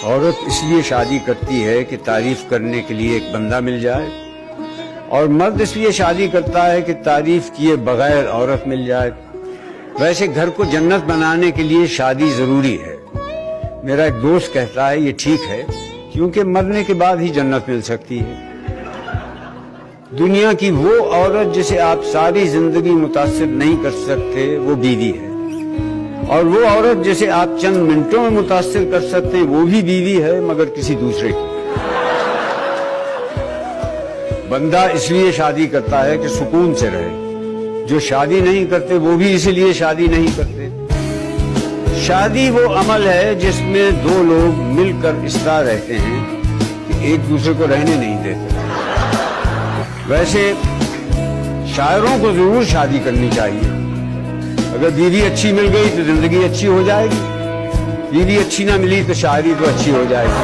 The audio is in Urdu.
عورت اس لیے شادی کرتی ہے کہ تعریف کرنے کے لیے ایک بندہ مل جائے، اور مرد اس لیے شادی کرتا ہے کہ تعریف کیے بغیر عورت مل جائے۔ ویسے گھر کو جنت بنانے کے لیے شادی ضروری ہے۔ میرا ایک دوست کہتا ہے یہ ٹھیک ہے کیونکہ مرنے کے بعد ہی جنت مل سکتی ہے۔ دنیا کی وہ عورت جسے آپ ساری زندگی متاثر نہیں کر سکتے وہ بیوی ہے، اور وہ عورت جسے آپ چند منٹوں میں متاثر کر سکتے ہیں وہ بھی بیوی ہے، مگر کسی دوسرے کی۔ بندہ اس لیے شادی کرتا ہے کہ سکون سے رہے۔ جو شادی نہیں کرتے وہ بھی اسی لیے شادی نہیں کرتے۔ شادی وہ عمل ہے جس میں دو لوگ مل کر اس طرح رہتے ہیں کہ ایک دوسرے کو رہنے نہیں دیتے۔ ویسے شاعروں کو ضرور شادی کرنی چاہیے۔ اگر بیوی اچھی مل گئی تو زندگی اچھی ہو جائے گی، بیوی اچھی نہ ملی تو شاعری تو اچھی ہو جائے گی۔